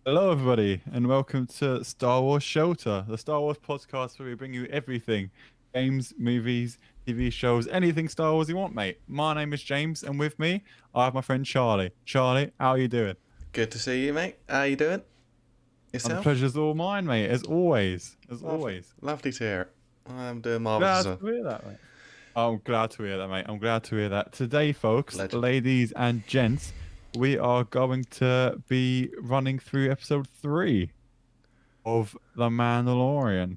Hello, everybody, and welcome to Star Wars Shelter, the Star Wars podcast where we bring you everything games, movies, TV shows, anything Star Wars you want, mate. My name is James, and with me, I have my friend Charlie. Charlie, how are you doing? Good to see you, mate. How you doing? And the Yourself? pleasure's all mine, mate, as always. As Lovely. always. Lovely to hear it. I'm doing marvellous as Glad well. to hear that, mate. I'm glad to hear that, mate. I'm glad to hear that. Today, folks, Legend. ladies and gents, we are going to be running through episode 3 of The Mandalorian,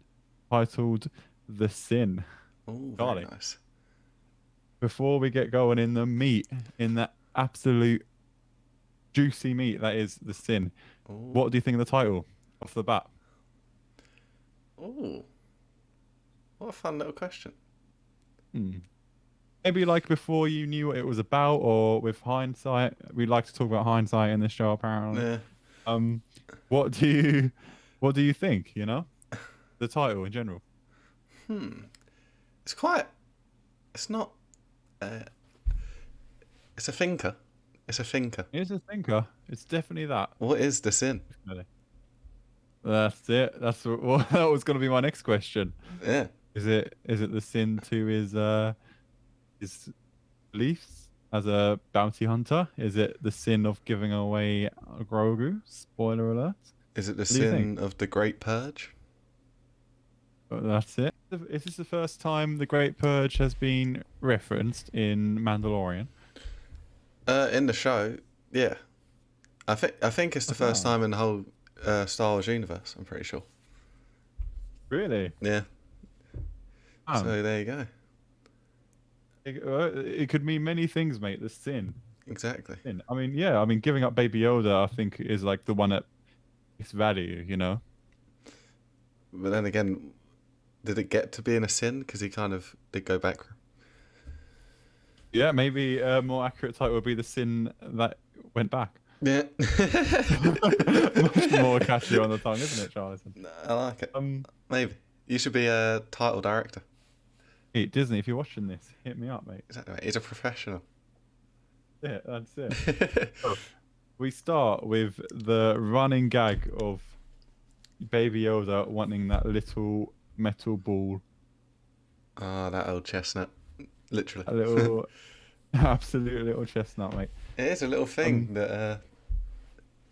titled The Sin. Oh, very Charlie, nice. before we get going in the meat, in the absolute juicy meat that is The Sin, Oh, what do you think of the title off the bat? oh, what a fun little question. Hmm. Maybe like before you knew what it was about, or with hindsight. We like to talk about hindsight in this show, apparently. Yeah. Um, what do you, what do you think? You know, the title in general. It's quite. It's not. Uh, it's a thinker. It's a thinker. It's a thinker. It's definitely that. What is the sin? Definitely. That's it. That's what that was going to be my next question. Yeah. Is it the sin to his beliefs as a bounty hunter? Is it the sin of giving away Grogu? Spoiler alert. Is it the What do you think? sin of the Great Purge? That's it. Is this the first time the Great Purge has been referenced in Mandalorian? In the show, yeah. I think it's the first Oh, time in the whole Star Wars universe. I'm pretty sure. really? Yeah. Oh, So there you go. it could mean many things, mate. The sin. Exactly. Sin. I mean, yeah. I mean, giving up Baby Yoda, I think, is like the one at its value. You know. But then again, did it get to being a sin? Because he kind of did go back. Yeah, maybe a more accurate title would be the sin that went back. Yeah. Much more catchy on the tongue, isn't it, Charlison? I like it. Um, Maybe. You should be a title director. hey, Disney, if you're watching this, hit me up, mate. Exactly. Mate. He's a professional. Yeah, that's it. So, we start with the running gag of Baby Yoda wanting that little metal ball, Oh, that old chestnut. Literally. a little, absolute little chestnut, mate. It is a little thing that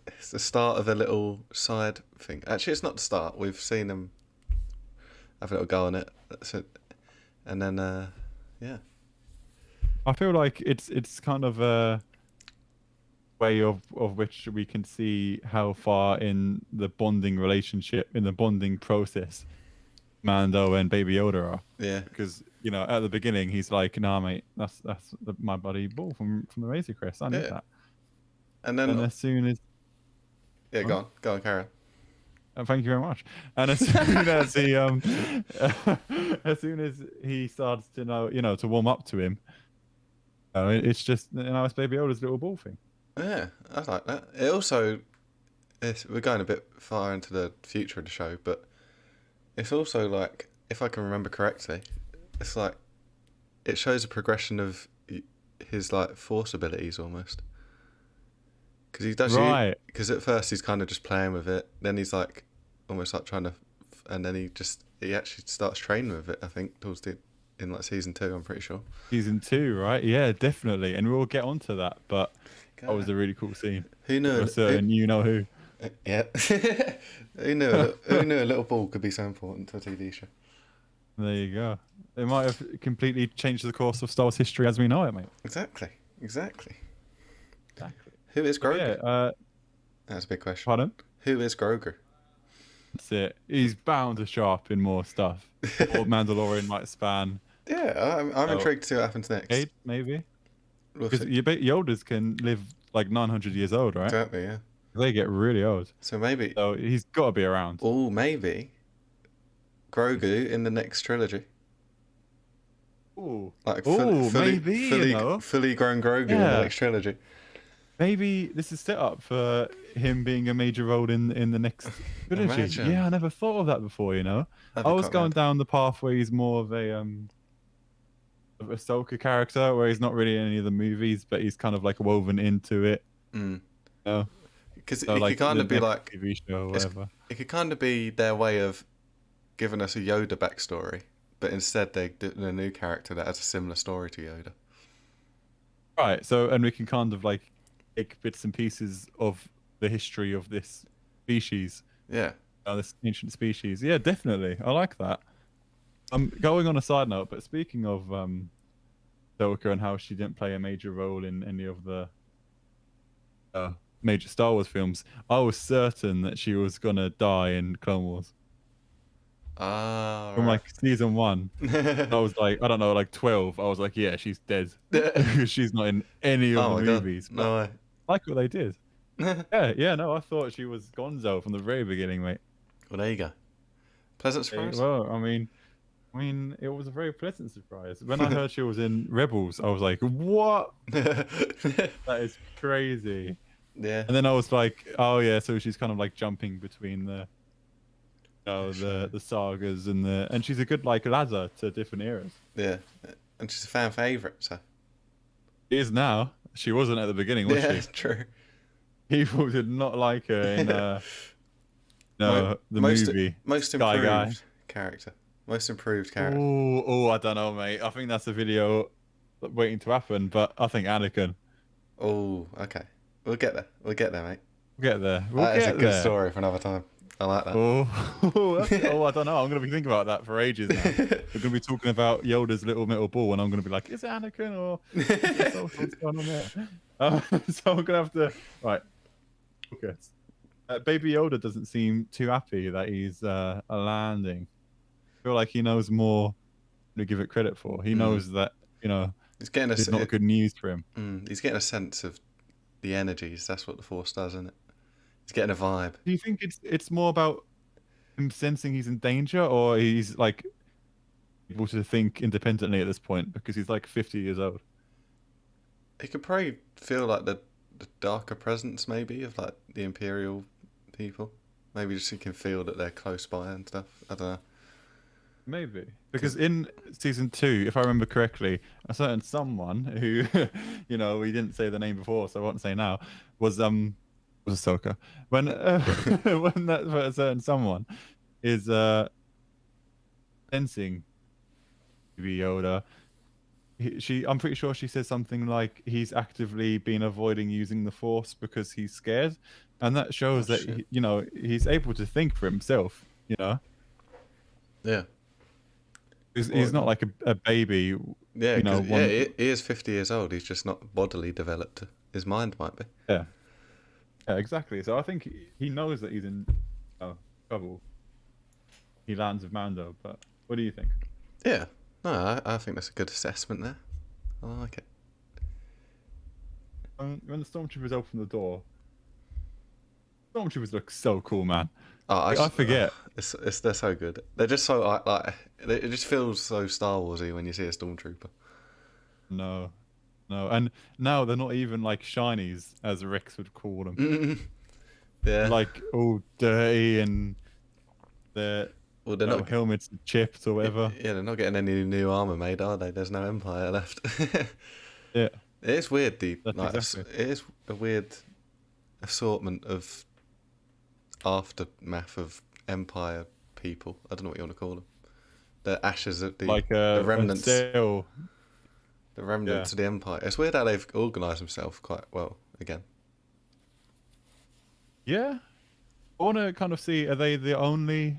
it's the start of a little side thing. Actually, it's not the start. We've seen them have a little go on it. That's it. And then, yeah. I feel like it's kind of a way of which we can see how far in the bonding relationship, in the bonding process, Mando and Baby Yoda are. Yeah. Because you know, at the beginning, he's like, "Nah, mate, that's my buddy Bull from the Razor Crest. I need Yeah. that." And then, And as soon as yeah, Huh? go on, carry on. thank you very much. And as soon as he as soon as he starts to know to warm up to him, it's just it's Baby Yoda's little ball thing. Yeah, I like that. It also, we're going a bit far into the future of the show, but it's also like, if I can remember correctly, it's like it shows a progression of his like force abilities almost. Because he does Right. because at first he's kind of just playing with it, then he's like almost like trying to, and then he actually starts training with it. I think towards the in like season 2, I'm pretty sure. Season 2, right? Yeah, definitely. And we'll get onto that, but that was a really cool scene. Who knew? For certain, you know who. Yeah. Who knew a little ball could be so important to a TV show? There you go. It might have completely changed the course of Star Wars history as we know it, mate. Exactly. Exactly. Who is Grogu? Yeah, That's a big question. pardon? Who is Grogu? That's it. He's bound to show up in more stuff. Or Mandalorian might span Yeah, I'm Oh. intrigued to see what happens next. 8, maybe. We'll Because see. Yodas can live like 900 years old, right? Exactly, yeah. They get really old. So maybe, So he's got to be around. maybe Grogu in the next trilogy. Ooh. Like Ooh, maybe, you know. fully grown Grogu in the Yeah. next trilogy. Maybe this is set up for him being a major role in the next trilogy. Imagine. Yeah, I never thought of that before, you know. That'd I be was quite going mad. down the path where he's more of a Ahsoka character, where he's not really in any of the movies, but he's kind of like woven into it. Mm. You know? Because So it could like kind the of be next like TV show or it's, whatever. it could kind of be their way of giving us a Yoda backstory, but instead they did a new character that has a similar story to Yoda. Right. So and we can kind of like take bits and pieces of the history of this species, Yeah. this ancient species. Yeah, definitely. I like that. Going on a side note, but speaking of Ahsoka and how she didn't play a major role in any of the uh, major Star Wars films, I was certain that she was gonna die in Clone Wars Ah, from right. like season one. I was like, I don't know, like 12. I was like, yeah, she's dead because she's not in any of Oh the my god. movies. But No way. I like what they did. Yeah, yeah, no, I thought she was Gonzo from the very beginning, mate. Well, there you go. Pleasant Hey, surprise. well, I mean, it was a very pleasant surprise. When I heard she was in Rebels, I was like, what? That is crazy. Yeah. And then I was like, oh yeah, so she's kind of like jumping between the Sure. the sagas and she's a good like ladder to different eras. Yeah. And she's a fan favorite, so. She is now. She wasn't at the beginning, was Yeah, she? true. People did not like her in Mo- no the most movie most Sky Guy. improved character. Most improved character. Oh, I don't know, mate. I think that's a video waiting to happen, but I think Anakin. Oh, okay. We'll get there. We'll get there, mate. We'll get there. We'll That is a get good there. story for another time. I like that. Oh, I don't know. I'm gonna be thinking about that for ages now. We're gonna be talking about Yoda's little metal ball, and I'm gonna be like, is it Anakin or what's going on there? So I'm gonna have to right. Okay. Baby Yoda doesn't seem too happy that he's landing. I feel like he knows more to give it credit for. He knows that He's getting it's not good news for him. he's getting a sense of the energies. That's what the Force does, isn't it? He's getting a vibe. Do you think it's more about him sensing he's in danger, or he's like able to think independently at this point because he's like 50 years old? He could probably feel like the darker presence, maybe, of like the Imperial people. Maybe just he can feel that they're close by and stuff. I don't know. Maybe because in season 2, if I remember correctly, a certain someone who, we didn't say the name before, so I won't say now, was Ahsoka. When when that a certain someone is sensing Baby Yoda, I'm pretty sure she says something like he's actively been avoiding using the Force because he's scared, and that shows that shit. he's able to think for himself. Yeah. He's not like a baby. Yeah, know, because he is 50 years old. He's just not bodily developed. His mind might be. Yeah, exactly. So I think he knows that he's in trouble. He lands with Mando, but what do you think? Yeah. No, I think that's a good assessment there. I like it. When the stormtroopers open the door, stormtroopers look so cool, man. Oh, I forget. They're so good. They're just so like it just feels so Star Warsy when you see a stormtrooper. No, and now they're not even like shinies, as Rex would call them. Yeah. Like all dirty and their Well, they're not. helmets chipped or whatever. Yeah, they're not getting any new armor made, are they? There's no Empire left. Yeah, It is weird. exactly. It is a weird assortment of aftermath of Empire people. I don't know what you want to call them. The ashes of like the a remnants. sail. The remnants of the Empire. It's weird how they've organised themselves quite well again. Yeah, I want to kind of see, are they the only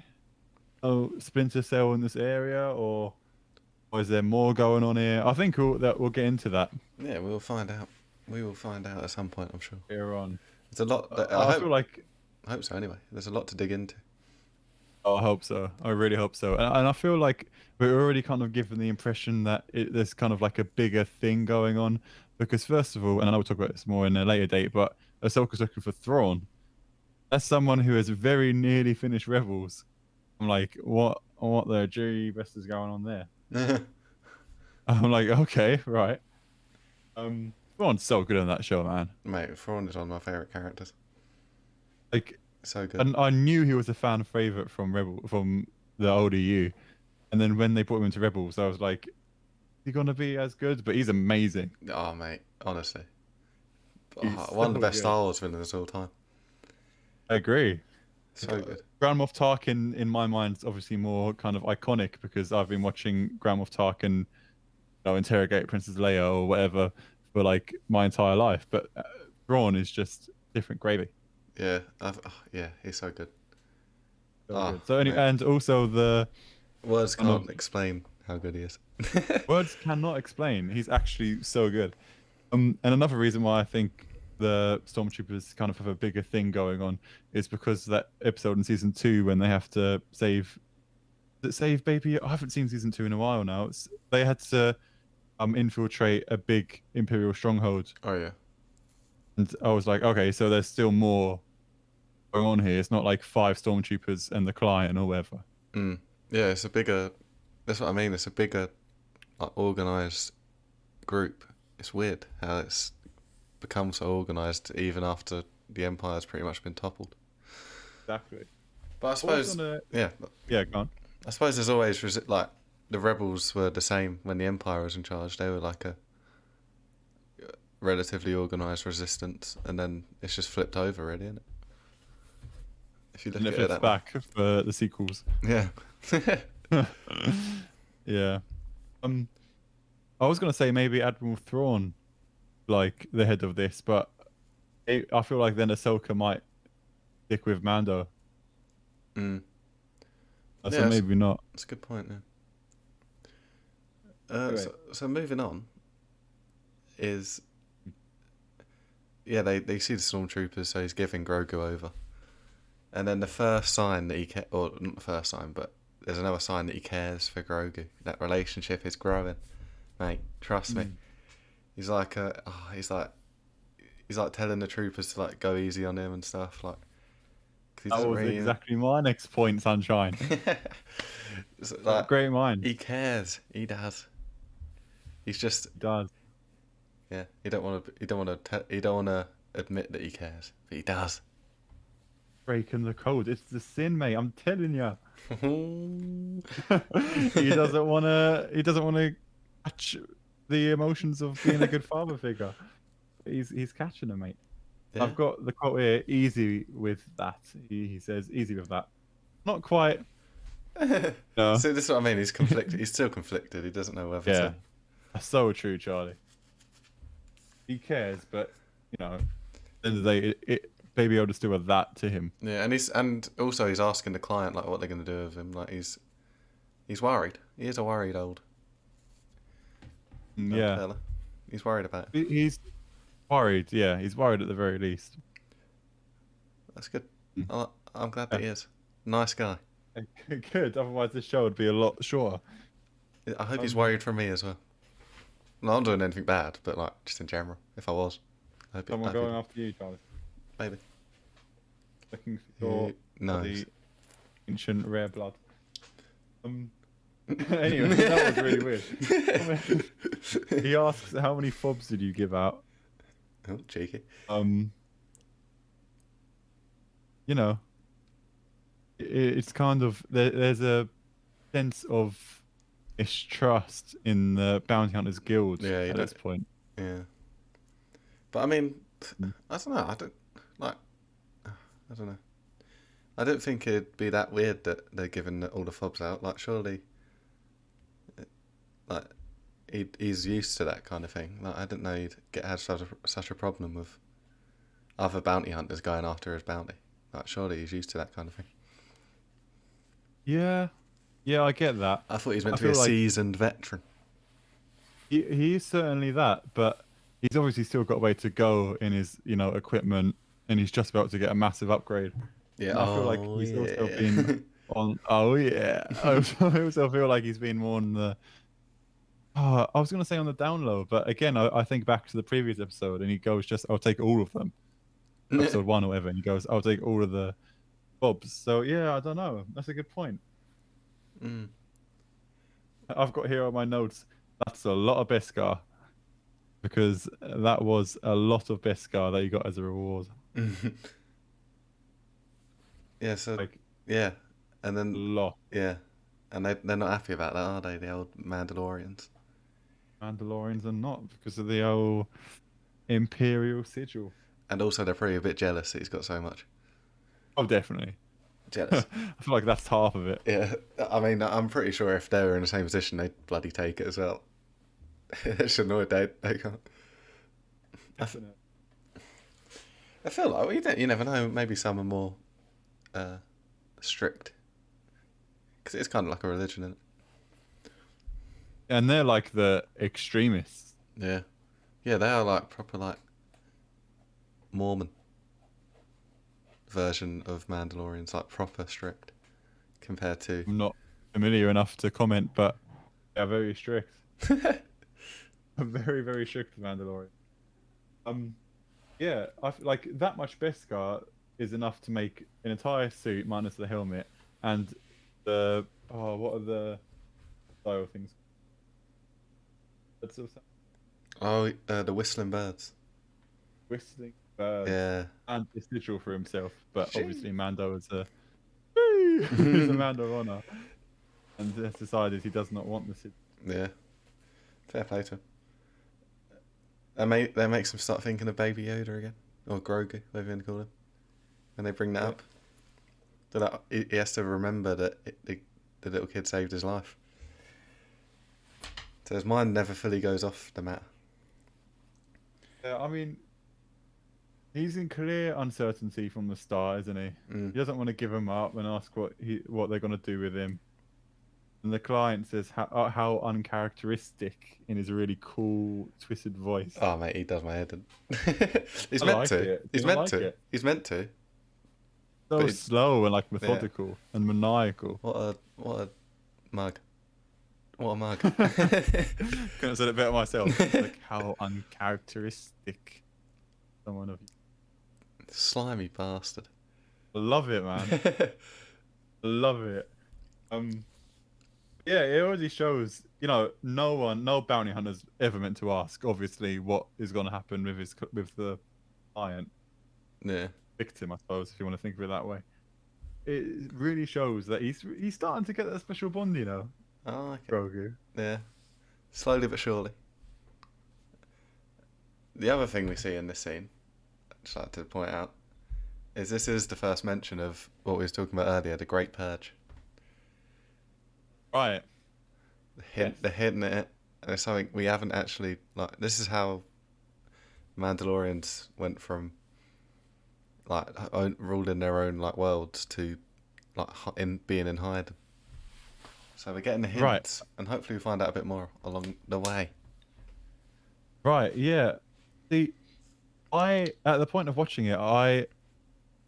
splinter cell in this area, or is there more going on here? I think we'll get into that Yeah, we'll find out. We will find out at some point, I'm sure. later on. There's a lot. I feel like. I hope so. Anyway, there's a lot to dig into. Oh, I hope so. I really hope so. And I feel like we're already kind of given the impression that there's kind of like a bigger thing going on. Because first of all, and I know we'll talk about this more in a later date, but Ahsoka's looking for Thrawn. That's someone who has very nearly finished Rebels. I'm like, what the G best is going on there? I'm like, okay, right. Thrawn's so good on that show, man. Mate, Thrawn is one of my favourite characters. Like, So good. and I knew he was a fan favorite from the older you, and then when they brought him into Rebels, I was like, is he gonna be as good? But he's amazing. Oh, mate, honestly. He's One of the so best good. Star Wars villains of all time. I agree. So good. Grand Moff Tarkin, in my mind, is obviously more kind of iconic because I've been watching Grand Moff Tarkin, interrogate Princess Leia or whatever for like my entire life. But Thrawn is just different gravy. Yeah, yeah, he's so good. So Oh, good. So mate. and also the Words kind of can't explain how good he is. words cannot explain. He's actually so good. And another reason why I think the stormtroopers kind of have a bigger thing going on is because that episode in season 2 when they have to save baby. I haven't seen season 2 in a while now. They had to infiltrate a big Imperial stronghold, Oh yeah. and I was like, okay, so there's still more going on here. It's not like 5 stormtroopers and the client or whatever. Mm. Yeah, it's a bigger. That's what I mean. It's a bigger, like, organized group. It's weird how it's become so organized even after the Empire's pretty much been toppled. Exactly. But I suppose, yeah, Yeah, go on. I suppose there's always like the rebels were the same when the Empire was in charge. They were like a relatively organized resistance, and then it's just flipped over, really, isn't it? If you look And at it it flips that way. back for the sequels. Yeah. Yeah. I was gonna say maybe Admiral Thrawn, like the head of this, but I feel like then Ahsoka might stick with Mando. Mm. So Yeah, maybe not. that's a good point. Yeah. Anyway. So moving on is, yeah, they see the stormtroopers, so he's giving Grogu over, and then the first sign that or not the first sign, but there's another sign that he cares for Grogu. That relationship is growing, mate. Trust me. He's like, he's like telling the troopers to like go easy on him and stuff. Like, 'cause he That doesn't was really, exactly my next point, Sunshine. It's like, Great mind. he cares. He does. He's just, He does. yeah. He don't want to. He don't want to admit that he cares, but he does. Breaking the code. It's the sin, mate. I'm telling you. He doesn't want to. He doesn't want to catch the emotions of being a good father figure. He's catching them, mate. Yeah. I've got the quote here. Easy with that. He says, "Easy with that." Not quite. No. So this is what I mean. He's conflicted. He's still conflicted. He doesn't know whether Yeah. to. That's so true, Charlie. He cares, but at the end of the day, Baby Yoda's still with that to him. Yeah, and also he's asking the client like what they're going to do with him. Like he's worried. He is a worried old Yeah. fella. He's worried about it. He's worried. Yeah, he's worried at the very least. That's good. I'm glad that he is. Nice guy. Good. Otherwise, this show would be a lot shorter. I hope he's worried for me as well. Not I'm doing anything bad, but like just in general. If I was, I hope Someone going after you, Charlie. maybe. Looking for No. the ancient rare blood. Anyway, that was really weird. He asks, "How many fobs did you give out?" Oh, cheeky. It's kind of there's a sense of mistrust in the bounty hunters guild at this point. Yeah. But I mean, I don't know. I don't know. I don't think it'd be that weird that they're giving all the fobs out. Like, surely, like, he's used to that kind of thing. Like, I didn't know he'd have such a problem with other bounty hunters going after his bounty. Like, surely he's used to that kind of thing. Yeah, I get that. I thought he was meant to be a seasoned veteran. He is certainly that, but he's obviously still got a way to go in his, equipment, and he's just about to get a massive upgrade. Yeah, and I feel like he's also been on. Oh yeah, I also feel like he's been more on the. I was gonna say on the down low, but again, I think back to the previous episode, and he goes, "I'll take all of them." Episode 1 or whatever, and he goes, "I'll take all of the bobs." So yeah, I don't know. That's a good point. Mm. I've got here on my notes. That's a lot of Beskar, because that was a lot of Beskar that you got as a reward. Yeah. So Like, yeah, and a then lot. yeah, and they're not happy about that, are they? The old Mandalorians. Mandalorians are not because of the old Imperial sigil. And also they're probably a bit jealous that he's got so much. Oh, definitely. Jealous. I feel like that's half of it. Yeah, I mean, I'm pretty sure if they were in the same position, they'd bloody take it as well. It's annoyed they can't. I, f- Definitely. I feel like you never know. Maybe some are more strict because it's kind of like a religion, isn't And they're like the extremists. it? Yeah, yeah, they are like proper like Mormon version of Mandalorians, like proper strict compared to. I'm not familiar enough to comment, but they're very strict. Very, very strict Mandalorian. Yeah, like that much Beskar is enough to make an entire suit minus the helmet and the what are the style things? That's sort of Oh, the whistling birds. whistling birds Yeah. and the sigil for himself, but Gee. obviously Mando is a he's a man of honor, and has decided he does not want the sigil. Yeah. Fair play to him. That makes him start thinking of Baby Yoda again, or Grogu, whatever you want to call him. When they bring that up, he has to remember that the little kid saved his life. So his mind never fully goes off the matter. Yeah, I mean, he's in clear uncertainty from the start, isn't he? Mm. He doesn't want to give him up and ask what they're going to do with him. And the client says how uncharacteristic in his really cool, twisted voice. Oh mate, he does my head in. He's I meant like to. it. He's I meant like to. it. He's meant to. So but he's- slow and like methodical and maniacal. What a mug. What a mug. Couldn't have said it better myself. It's like how uncharacteristic someone of you. Slimy bastard. Love it, man. Love it. Yeah, it already shows, no bounty hunter's ever meant to ask, obviously, what is going to happen with the client Yeah. victim, I suppose, if you want to think of it that way. It really shows that he's starting to get that special bond, Oh, okay. Grogu. Yeah. Slowly but surely. The other thing we see in this scene, I'd just like to point out, is this is the first mention of what we was talking about earlier, the Great Purge. Right. The hint at it, and it's something we haven't actually like. This is how Mandalorians went from like ruled in their own like worlds to like being in hiding. So we're getting the hints, Right. and hopefully we find out a bit more along the way. Right, yeah. See, at the point of watching it, I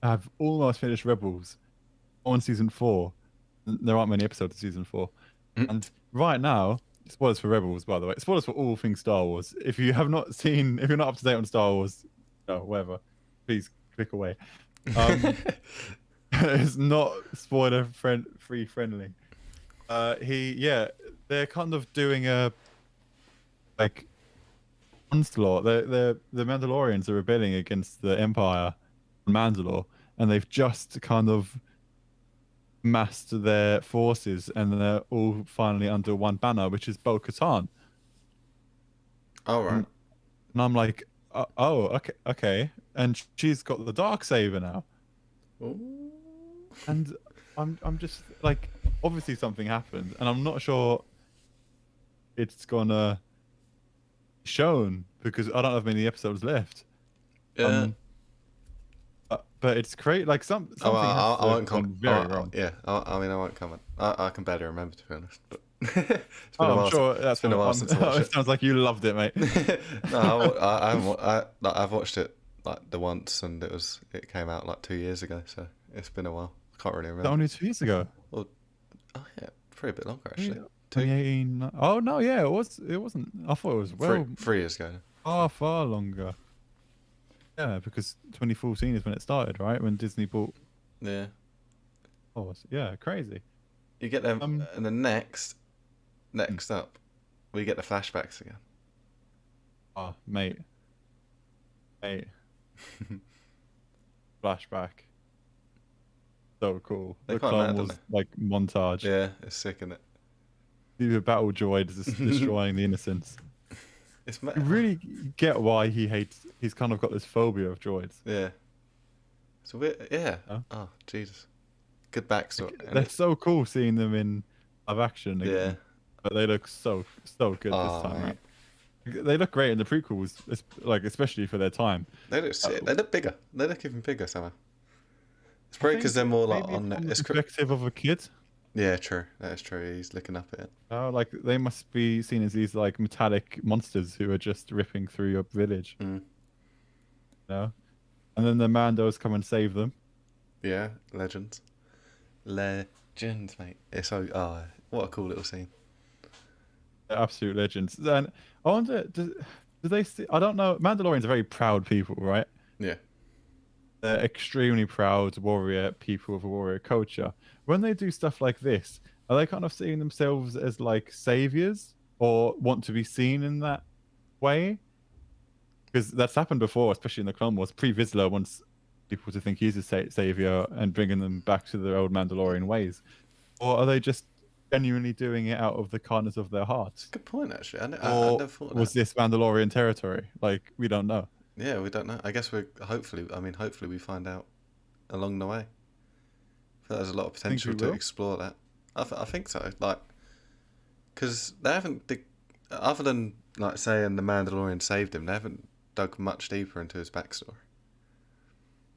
have almost finished Rebels on season 4. There aren't many episodes of season 4. And right now, spoilers for Rebels, by the way. Spoilers for all things Star Wars. If you're not up to date on Star Wars, whatever, please click away. It's not spoiler free friendly. They're kind of doing a like onslaught. The Mandalorians are rebelling against the Empire on Mandalore, and they've just kind of massed their forces, and they're all finally under one banner, which is Bo-Katan. Oh right. And I'm like, okay, and she's got the Darksaber now, Ooh. and I'm just like, obviously something happened, and I'm not sure it's gonna be shown because I don't have many episodes left. Yeah. But it's great. Like something has I won't gone very wrong. Yeah, I mean, I won't comment. I can barely remember, to be honest. But it's been a I'm while. sure that's been a while since I watched it sounds like you loved it, mate. No, I haven't. I've watched it like the once, and it came out like 2 years ago, so it's been a while. I can't really remember. Only 2 years ago. Well, oh yeah, probably a bit longer actually. 2018. Oh no, yeah, it wasn't. I thought it was Three years ago. far longer. Yeah, because 2014 is when it started, right? When Disney bought. Yeah. Oh, yeah, crazy. You get them, and then next up, we get the flashbacks again. Oh, mate. Flashback. So cool. They're The quite Clone mad, Wars aren't like montage. Yeah, it's sick, isn't it? The battle droid is destroying the innocents. It's You really get why he's kind of got this phobia of droids. Yeah. So we yeah. Huh? Oh Jesus, good backstory. And They're so cool seeing them in live action yeah. again, but they look so good this Oh time mate, around. They look great in the prequels, like especially for their time. they look Uh, sick. They look bigger. They look even bigger somehow. It's I probably because think they're more like maybe on. from the It's perspective of a kid. yeah, true. That is true. He's looking up at it. Like they must be seen as these like metallic monsters who are just ripping through your village, Mm. you know? And then the Mandos come and save them. Yeah, legends. Legends, mate. It's so what a cool little scene. They're absolute legends. Then I wonder, do they? I don't know. Mandalorians are very proud people, right? Yeah. They're extremely proud warrior people of a warrior culture. When they do stuff like this, are they kind of seeing themselves as like saviors or want to be seen in that way? Because that's happened before, especially in the Clone Wars. Pre-Vizsla wants people to think he's a savior and bringing them back to their old Mandalorian ways. Or are they just genuinely doing it out of the kindness of their It's hearts? a good point actually. I Or never thought of was that. this Mandalorian territory? Like, we don't know. Yeah, we don't know. I guess we're hopefully. I mean, hopefully we find out along the way. I feel there's a lot of Think we potential to will? explore that. I think so. Like, because they haven't other than like saying the Mandalorian saved him. They haven't dug much deeper into his backstory.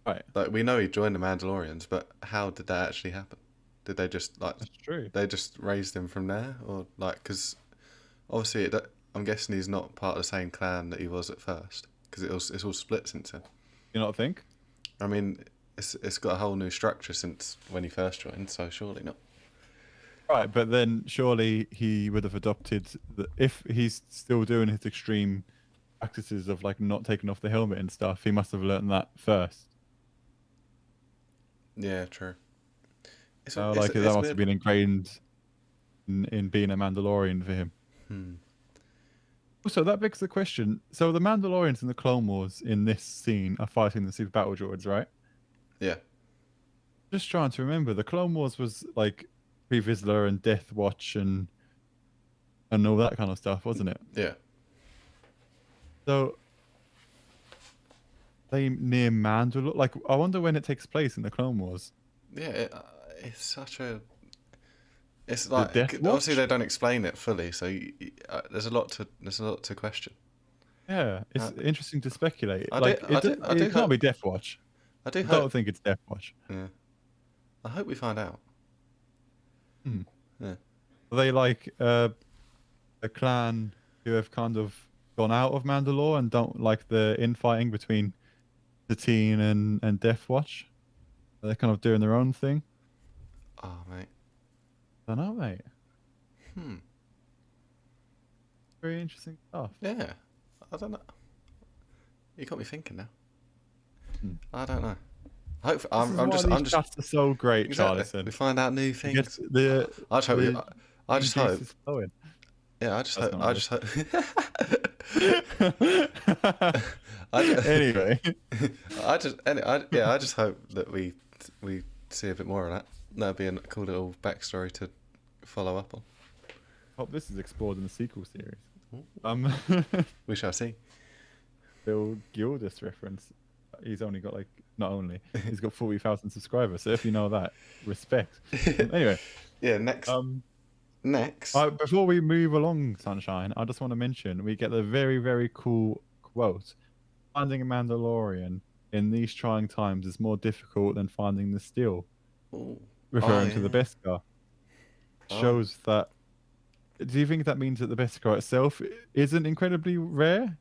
Right. Like we know he joined the Mandalorians, but how did that actually happen? Did they just like That's true. they just raised him from there, or like because obviously I'm guessing he's not part of the same clan that he was at first because it's all split since then. You not think? I mean, it's got a whole new structure since when he first joined, so surely not. Right, but then surely he would have adopted if he's still doing his extreme practices of like not taking off the helmet and stuff, he must have learned that first. Yeah, true. So like that It's must have weird. been ingrained in being a Mandalorian for him. Hmm. Also, that begs the question. So the Mandalorians and the Clone Wars in this scene are fighting the super battle droids, right? Yeah. Just trying to remember. The Clone Wars was like Pre-Vizsla and Death Watch and all that kind of stuff, wasn't it? Yeah. So they near Mandalore. Like, I wonder when it takes place in the Clone Wars. Yeah. It's such a. It's The like Death obviously Watch? they don't explain it fully, so there's a lot to question. Yeah, it's Uh, interesting to speculate. I do Like, I do I do it can't be hope Death Watch. I do I don't hope think it's Death Watch. yeah. I hope we find out. Hmm. Yeah. Are they like a clan who have kind of gone out of Mandalore and don't like the infighting between Satine and Death Watch? They're kind of doing their own thing. Oh mate. I don't know, mate. Hmm. Very interesting stuff. Yeah. I don't know. You got me thinking now. Hmm. I don't know. Hope This I'm is I'm why just these I'm just chats are so great, exactly. Charlison. We find out new It things. gets the I just hope. the I just juice hope. is flowing. Yeah. I just That's hope. not I it. just hope. I just, Anyway, I just hope that we see a bit more of that. That'd be a cool little backstory to follow up on. hope this is explored in the sequel series. Ooh. We shall see. Bill Gildas reference. He's only got like he's got 40,000 subscribers. So if you know that, respect. Anyway, Yeah. Next. Next. before we move along, Sunshine, I just want to mention we get the very very cool quote: "Finding a Mandalorian in these trying times is more difficult than finding the steel," Ooh. referring to Yeah. the Beskar. Oh. Shows that. Do you think that means that the Beskar itself isn't incredibly rare?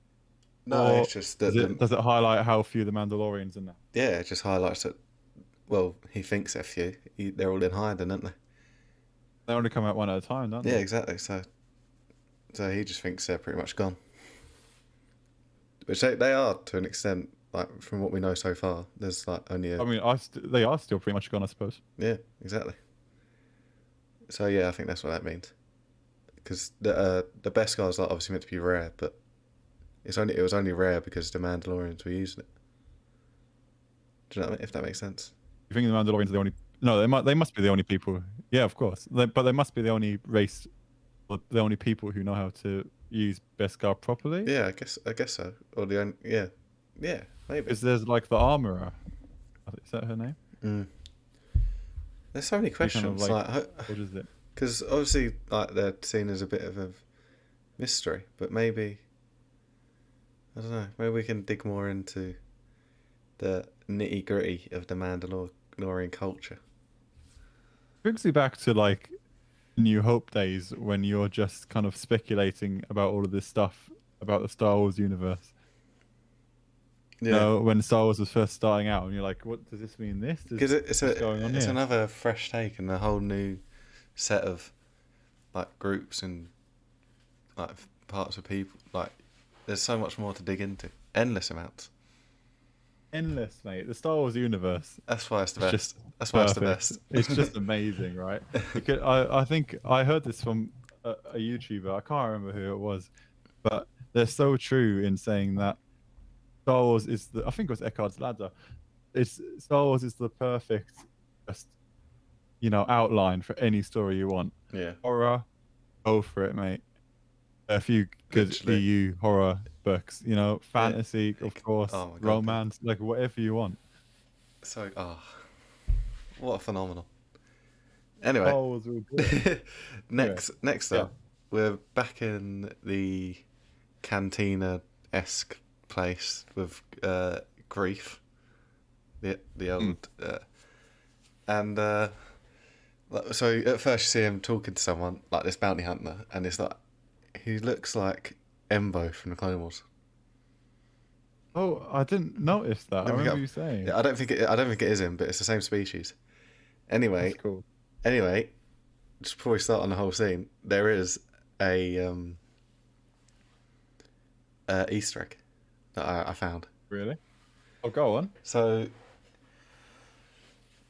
No, Or it's just that does it highlight how few the Mandalorians are now? yeah, it just highlights that. Well, he thinks they're few. They're all in hiding, aren't they? They only come out one at a time, don't Yeah, they? exactly. So he just thinks they're pretty much gone. Which they are to an extent, like from what we know so far. There's like only a I mean, they are still pretty much gone, I suppose. yeah, exactly. So yeah, I think that's what that means. Because the Beskar is like obviously meant to be rare, but it was only rare because the Mandalorians were using it. Do you know what I mean? If that makes sense. You think the Mandalorians are the only? No, they must be the only people. Yeah, of course. But they must be the only race, or the only people who know how to use Beskar properly. Yeah, I guess so. Or the only yeah, maybe. Because there's like the armorer. Is that her name? Mm. There's so many She kind of questions, what is it? because obviously, like they're seen as a bit of a mystery, but maybe I don't know. Maybe we can dig more into the nitty gritty of the Mandalorian culture. Brings me back to like New Hope days when you're just kind of speculating about all of this stuff about the Star Wars universe. Yeah, You know, when Star Wars was first starting out, and you're like, "What does this mean? because What's going on it's here?" another fresh take and a whole new set of like groups and like parts of people. Like, there's so much more to dig into. Endless amounts. Endless, mate. The Star Wars universe. That's why it's the It's best. just That's why it's the perfect. best. It's just amazing, right? Because I think I heard this from a YouTuber. I can't remember who it was, but they're so true in saying that Star Wars is I think it was Eckhart's Ladder. It's Star Wars is the perfect, just outline for any story you want. Yeah, Horror, go for it, mate. A few good literally. EU horror books, Yeah. fantasy, of course, Oh my god. romance, like whatever you want. So, what a phenomenal. Anyway, Star Wars will do it. next Yeah. up, we're back in the cantina-esque place with Grief, the old, and so at first you see him talking to someone like this bounty hunter, and it's like he looks like Embo from the Clone Wars. Oh, I didn't notice that. I Let me remember go. you saying. Yeah, I don't think it is him, but it's the same species. Anyway, That's cool. Just before we start on the whole scene, there is a Easter egg that I found. Really? Oh, go on. So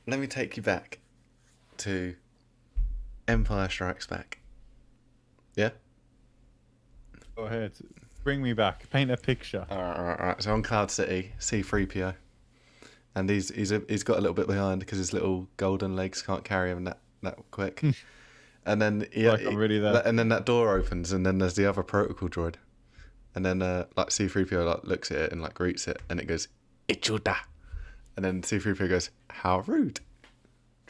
let me take you back to Empire Strikes Back. Yeah? Go ahead. Bring me back. Paint a picture. Alright. So on Cloud City, C-3PO. And he's got a little bit behind because his little golden legs can't carry him that quick. And then I'm really there. and then that door opens, and then there's the other protocol droid. And then like C-3PO like looks at it and like greets it, and it goes, "Ichuda." And then C-3PO goes, "How rude." Do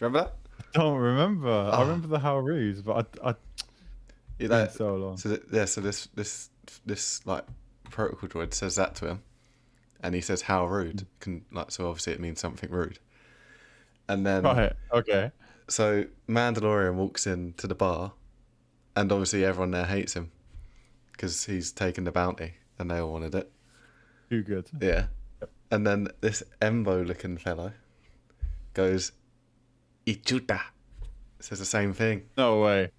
you remember that? I don't remember. I remember the How Rues, but I Yeah, been so long. So this like protocol droid says that to him, and he says, "How rude." So obviously it means something rude. And then Right. Okay. so Mandalorian walks into the bar, and obviously everyone there hates him because he's taken the bounty, and they all wanted it. Too good. Yeah. And then this Embo-looking fellow goes, "Ichuta." Says the same thing. No way.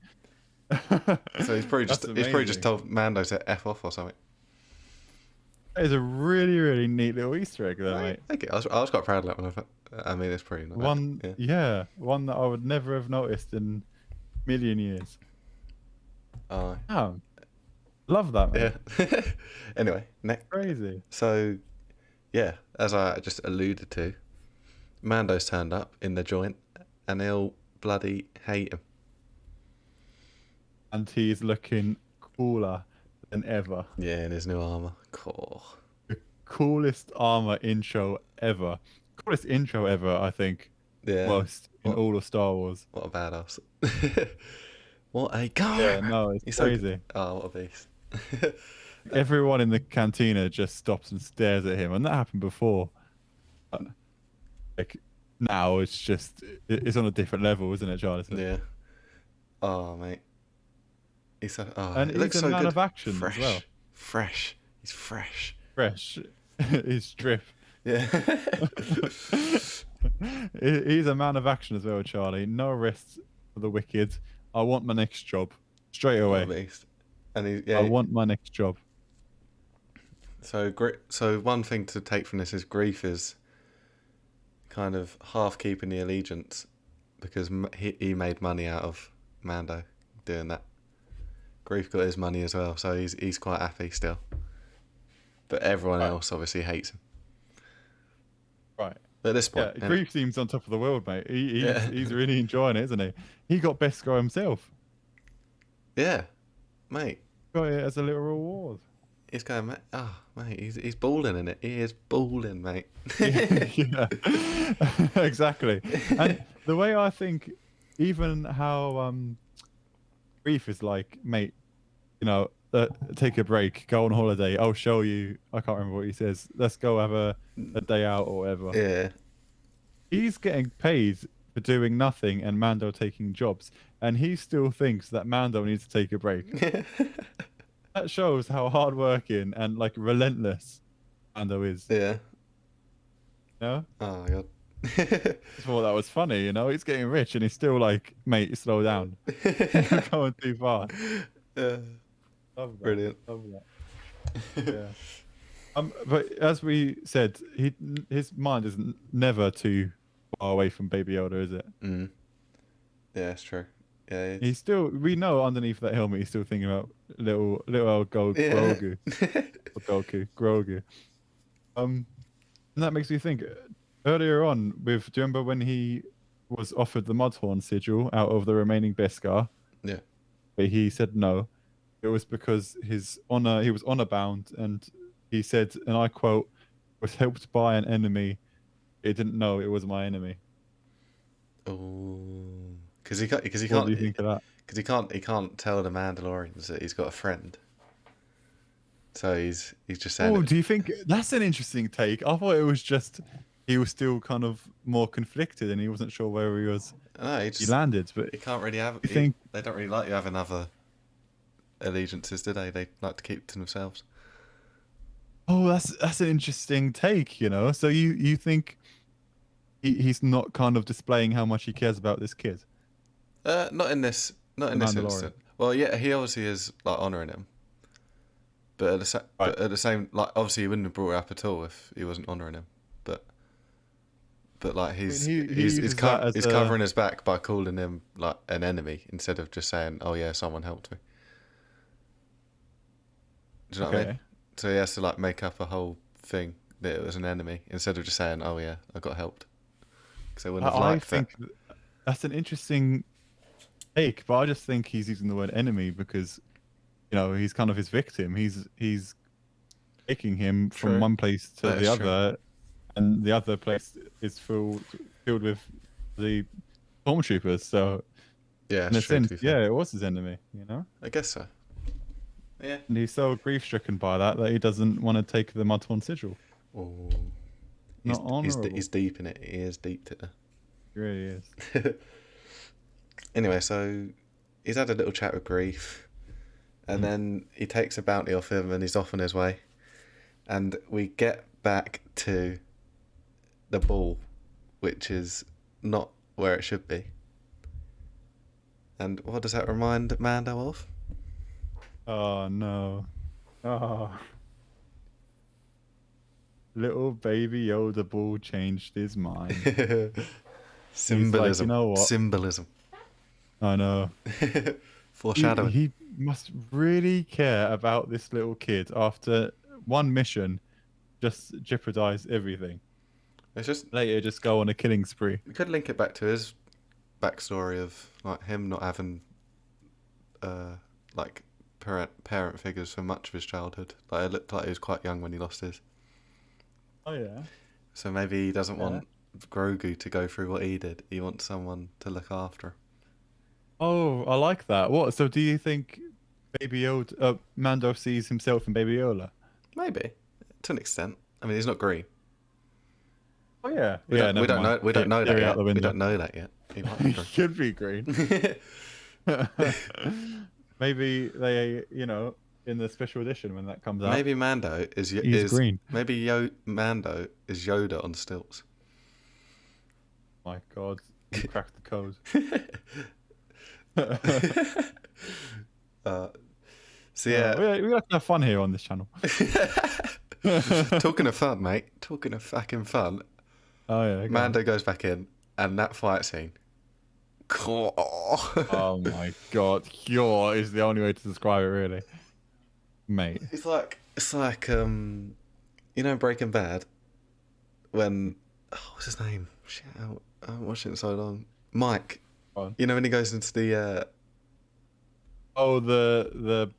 So he's probably That's just told Mando to F off or something. That is a really, really neat little Easter egg there, mate. Thank you. I was quite proud of that one. I mean, it's pretty not One, bad. yeah, one that I would never have noticed in a million years. Yeah. Oh, love that, mate. Yeah. Anyway, next. Crazy. So, yeah, as I just alluded to, Mando's turned up in the joint, and they all bloody hate him. And he's looking cooler than ever. Yeah, in his new armor. Cool. The coolest armor intro ever. Coolest intro ever, I think. Yeah. Most in all of Star Wars. What a badass. What a guy. Yeah, no, it's He's crazy. Oh, what a beast. Everyone in the cantina just stops and stares at him, and that happened before. Like now, it's on a different level, isn't it, Jonathan? Yeah. Oh, mate. He's so, And it he's looks a so man good. of action Fresh. as well. Fresh. He's fresh. Fresh, his drip. Yeah. He's a man of action as well, Charlie. No rest for the wicked. I want my next job straight What away. a beast. And I want my next job. So one thing to take from this is Grief is kind of half keeping the allegiance because he made money out of Mando doing that. Grief got his money as well, so he's quite happy still. But everyone else obviously hates him. Right. But at this point, Yeah, Grief seems on top of the world, mate. He's really enjoying it, isn't he? He got best score himself. yeah, mate. Got it as a little reward. he's going, mate. Oh, mate, he's balling in it. He is balling, mate. Yeah, exactly. And the way I think, even how Reef is like, mate, you know, take a break, go on holiday. I'll show you. I can't remember what he says. Let's go have a day out or whatever. Yeah. He's getting paid for doing nothing and Mando taking jobs, and he still thinks that Mando needs to take a break. That shows how hardworking and like relentless Mando is. Yeah. You know? Oh my god. I thought that was funny. You know, he's getting rich and he's still like, mate, slow down. You're going too far. Yeah. Love that. Brilliant. Love that. Yeah. But as we said, his mind is never too far away from Baby Yoda, is it? Mm. Yeah, it's true. Yeah, He's still. We know underneath that helmet, he's still thinking about little old yeah. Grogu, or Grogu. And that makes me think. Earlier on, do you remember when he was offered the Mudhorn sigil out of the remaining Beskar? Yeah. But he said no. It was because he was honor bound, and he said, and I quote, "was helped by an enemy. It didn't know it was my enemy." Oh, because he can't. What do you think of that? Because he can't tell the Mandalorians that he's got a friend. So he's just saying. Oh, do you think that's an interesting take? I thought it was just he was still kind of more conflicted, and he wasn't sure where he was. No, He landed, but he can't really have. you think? They don't really like you having other allegiances, do they? They like to keep to themselves. Oh, that's an interesting take, you know. So you think he's not kind of displaying how much he cares about this kid? Not in this. Not in The this Mandalorian. instant. Well, yeah, he obviously is like honouring him. But at the same, like obviously he wouldn't have brought it up at all if he wasn't honouring him. But like he's uses that as he's a- covering his back by calling him like an enemy instead of just saying, "Oh yeah, someone helped me." Do you know what I mean? Okay. So he has to like make up a whole thing that it was an enemy instead of just saying, "Oh yeah, I got helped." Because they wouldn't have I liked that. think that's an interesting take, but I just think he's using the word enemy because, you know, he's kind of his victim. He's taking him from True. one place to That the is true. other, and the other place is filled with the stormtroopers. So Yeah, in a it's true, to sense, be fair. yeah, it was his enemy, you know. I guess so. Yeah. And he's so grief-stricken by that he doesn't want to take the Mudhorn sigil. Oh, Not honourable. he's deep in it. He is deep in He really is. it. Anyway, so he's had a little chat with Grief, and then he takes a bounty off him, and he's off on his way. And we get back to the ball, which is not where it should be. And what does that remind Mando of? Oh no. Oh. Little baby Yoda Ball changed his mind. Symbolism. you know what? Symbolism. I know. Foreshadowing. He must really care about this little kid after one mission just jeopardize everything. It's just Later just go on a killing spree. we could link it back to his backstory of like him not having like parent figures for much of his childhood. Like it looked like he was quite young when he lost his. Oh yeah. So maybe he doesn't Yeah. want Grogu to go through what he did. He wants someone to look after him. Oh, I like that. What? So do you think Baby Yoda, Mando sees himself in Baby Yoda? Maybe to an extent. I mean, he's not green. Oh yeah. We yeah. don't, we don't know. We don't know that Theory out yet. the We window. don't know that yet. He might He be should be green. green. Maybe they, you know, in the special edition when that comes out. Maybe Mando is He's green. Maybe Mando is Yoda on stilts. My God, you cracked the code. So yeah, we like to have fun here on this channel. talking of fun, mate. Talking of fucking fun. Oh yeah. go on. Mando goes back in, and that fight scene. Oh my God, cure is the only way to describe it, really, mate. It's like you know Breaking Bad when what's his name? Shit, I haven't watched it in so long. Mike. Go on. You know when he goes into the Oh, the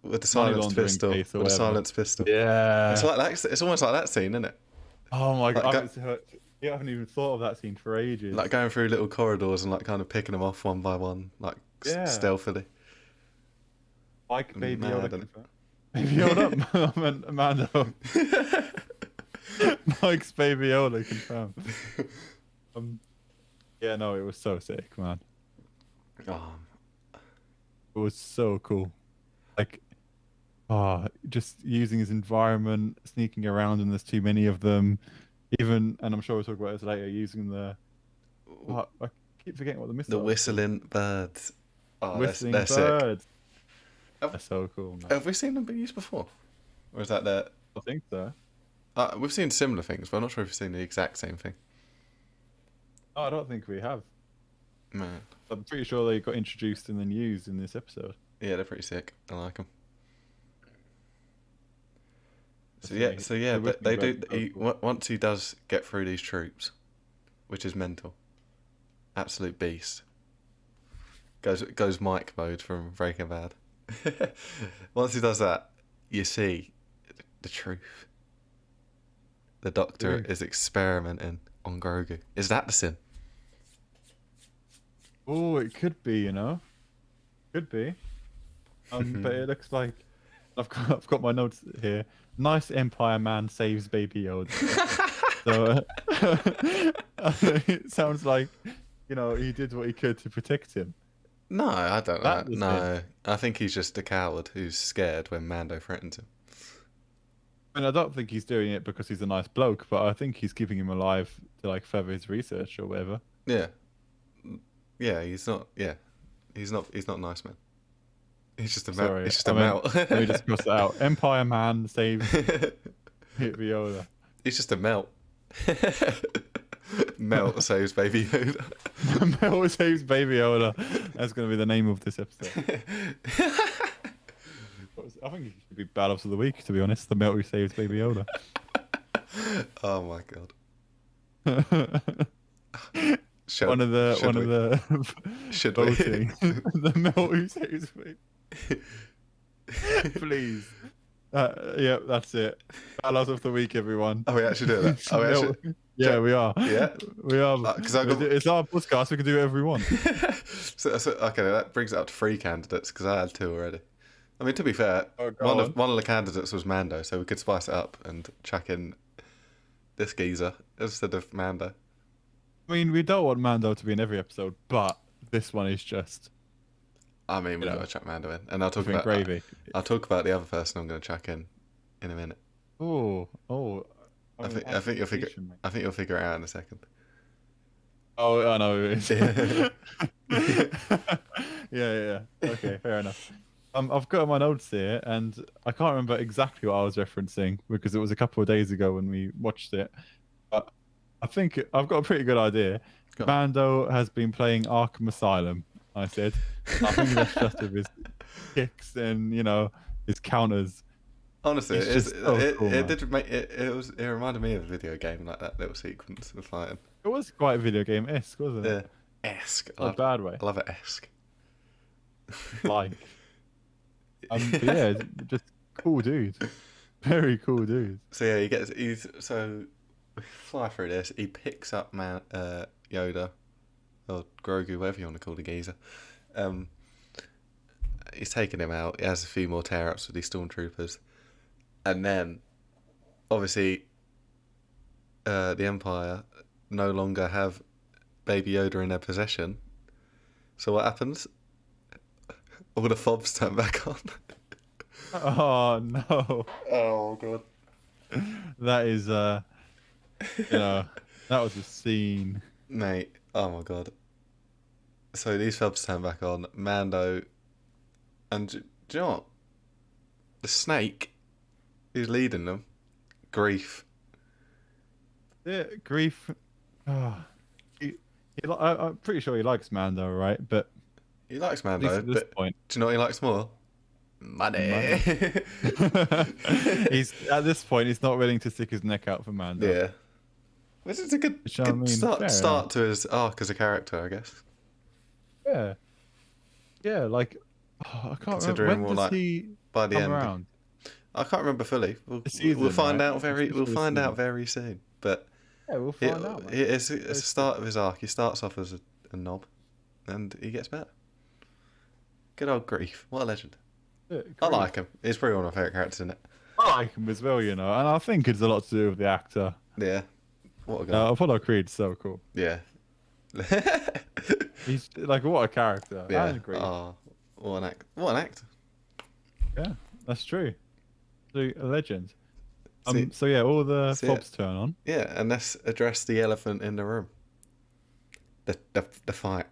with the money silenced laundering pistol. case or With the whatever. silenced pistol. It's Yeah. like that. It's almost like that scene, isn't it? Oh my Like, god. I haven't even thought of that scene for ages. like going through little corridors and like kind of picking them off one by one, like Yeah. stealthily. Like Baby Yoda. Mad, isn't confirmed. Baby Yoda. I meant Mando. Mike's Baby Yoda confirmed. Yeah, no, it was so sick, man. Oh, It was so cool. Like, just using his environment, sneaking around, and there's too many of them. Even, and I'm sure we'll talk about this later, using I keep forgetting what the missile the whistling birds. Oh, whistling they're sick. birds. Have- They're so cool, man. Have we seen them be used before? Or is that the... I think so. We've seen similar things, but I'm not sure if we've seen the exact same thing. Oh, I don't think we have. Man. I'm pretty sure they got introduced and then used in this episode. Yeah, they're pretty sick. I like them. So That's yeah, the but they do. whistling birds. Once he does get through these troops, which is mental, absolute beast. Goes Mike mode from Breaking Bad. Once he does that, you see the truth. The Doctor is experimenting on Grogu. Is that the sin? Oh, it could be, you know. Could be. But it looks like I've got my notes here. Nice Empire man saves Baby Yoda. So it sounds like, you know, he did what he could to protect him. No, I don't know. That was No, I think he's just a coward who's scared when Mando threatens him. And I don't think he's doing it because he's a nice bloke, but I think he's keeping him alive to like further his research or whatever. Yeah, yeah. He's not. Yeah, he's not. He's not a nice man. He's just a melt. Sorry, He's just I a meant- melt. Let me just cross that out. Empire man saves Baby Yoda. He's just a melt. Melt saves Baby Yoda. Melt saves Baby Yoda. That's going to be the name of this episode. I think it should be Battles of the Week, to be honest. The Melt who saves Baby Yoda. Oh my god. Should, one of the should we? voting. The Melt who saves Baby. Please. Yeah, that's it. Battles of the Week, everyone. Are we actually doing that? Are we actually? Yeah, we are. Yeah. We are. It's our podcast. We can do whatever we want. so, okay, that brings it up to 3 candidates because I had 2 already. I mean, to be fair, Go one of the candidates was Mando, so we could spice it up and chuck in this geezer instead of Mando. I mean, we don't want Mando to be in every episode, but this one is just. I mean, we've got to chuck Mando in, and I'll talk about gravy. I'll talk about the other person I'm going to chuck in a minute. Oh. I think you'll figure. I think you'll figure it out in a second. Oh, I know who it is. Yeah. Okay, fair enough. I've got my notes here, and I can't remember exactly what I was referencing because it was a couple of days ago when we watched it. But I think I've got a pretty good idea. Mando has been playing Arkham Asylum. I said. I think that's just with his kicks and his counters. Honestly, it reminded me of a video game, like that little sequence of fighting. It was quite video game-esque, wasn't it? Yeah, esque. Not a bad way. I love it, esque. Like, but yeah, just cool dude, very cool dude. So yeah, we fly through this. He picks up Yoda, or Grogu, whatever you want to call the geezer. He's taking him out. He has a few more tear-ups with these stormtroopers. And then, obviously, the Empire no longer have Baby Yoda in their possession. So what happens? All the fobs turn back on. Oh no! Oh god! That is, that was a scene, mate. Oh my god! So these fobs turn back on. Mando, and do you know what? The snake. Who's leading them? Grief. Yeah, Grief. I'm pretty sure he likes Mando, right? But he likes Mando. At this point, do you know what he likes more? Money. He's at this point. He's not willing to stick his neck out for Mando. Yeah, which is a good start to his arc as a character, I guess. Yeah. Like I can't remember. Considering more like by the come end. around? I can't remember fully. The season, We'll find right? out very. We'll Official this find out season. very soon. But Yeah, we'll it, find out, man. it's the Very start of his arc. He starts off as a knob, and he gets better. Good old Grief. What a legend. Yeah, I great. like him. He's probably one of my favourite characters in it. I like him as well, and I think it's a lot to do with the actor. Yeah. What a guy. Apollo Creed's so cool. Yeah. He's like, what a character. I Yeah. agree. Oh, what an actor. Yeah, that's true. So, a legend. See- So yeah, all the see fobs turn on. Yeah, and let's address the elephant in the room. The fight.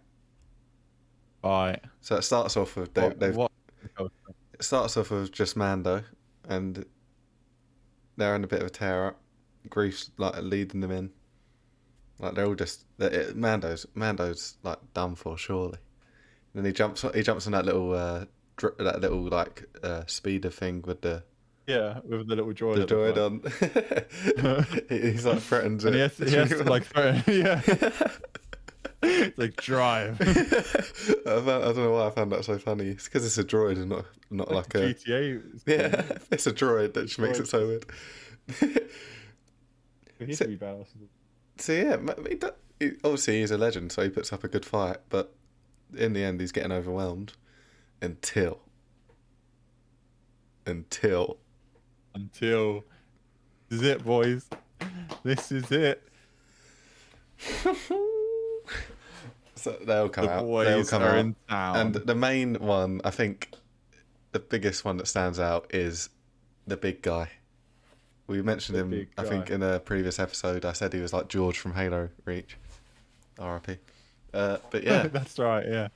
Right. So it starts off with they've What? it starts off with just Mando, and they're in a bit of a tear up. Grief's like leading them in. Like they're all just Mando's like done for surely. And then he jumps on that little like speeder thing with the with the little droid. at the droid front. on. He's like threatens And it. he has to like throw. Yeah. It's like drive. I don't know why I found that so funny. It's because it's a droid and not like a GTA. yeah. It's a droid that just makes it so weird. He should be badass. So yeah, obviously he's a legend, so he puts up a good fight. But in the end, he's getting overwhelmed until This is it, boys. This is it. So they'll come The out. boys They'll come are out. in town. And the main one, I think, the biggest one that stands out is the big guy. We mentioned him, big I think, guy. in a previous episode. I said he was like George from Halo Reach. R.I.P. But yeah, That's right. Yeah.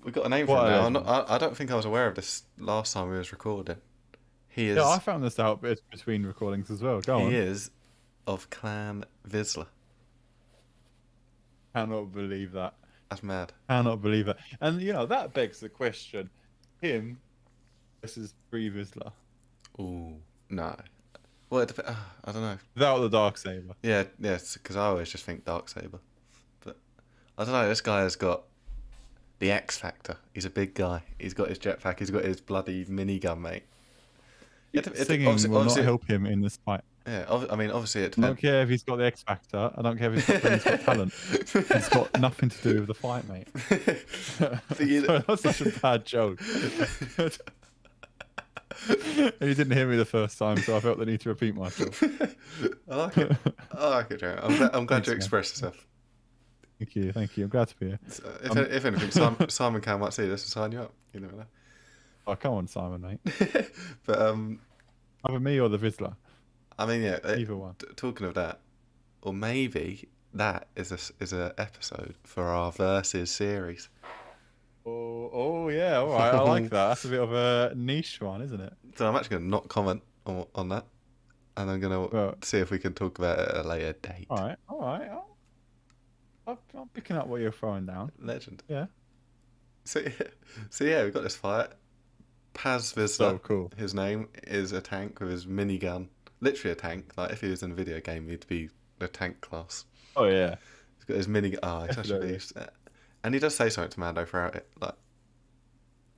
we got a name for What him a now. I don't think I was aware of this last time we was recording. He is. Yeah, I found this out between recordings as well. Go on. He is of Clan Vizsla. Cannot believe that. That's mad. Cannot believe that. And that begs the question: him versus Brie Vizsla Ooh, no. Well, I don't know. without the Darksaber. Yeah, because I always just think Darksaber. But I don't know, this guy has got the X Factor. He's a big guy. He's got his jetpack. He's got his bloody minigun, mate. Singing will not help him in this fight. Yeah, I mean, obviously it I don't depends. care if he's got the X Factor. I don't care if he's got talent. It's got nothing to do with the fight, mate. Sorry, that's such a bad joke. And you didn't hear me the first time, so I felt the need to repeat myself. I like it. I like it, Joe. I'm glad you expressed yourself. Thank you. I'm glad to be here. So, if anything, Simon Cowell might see this and sign you up. You never know. Oh, come on, Simon, mate. But Either me or the Vizsla. I mean, yeah. Either one. Talking of that, or maybe that is a episode for our Versus series. Oh yeah, all right. I like that. That's a bit of a niche one, isn't it? So I'm actually going to not comment on that, and I'm going to see if we can talk about it at a later date. All right. I'm picking up what you're throwing down. Legend. Yeah. So yeah, we've got this fight. Paz Vizsla, So cool. his name, is a tank with his minigun. Literally a tank. Like, if he was in a video game, he'd be the tank class. Oh yeah. He's got his minigun. Oh, he's such a Definitely. beast. And he does say something to Mando throughout it. Like,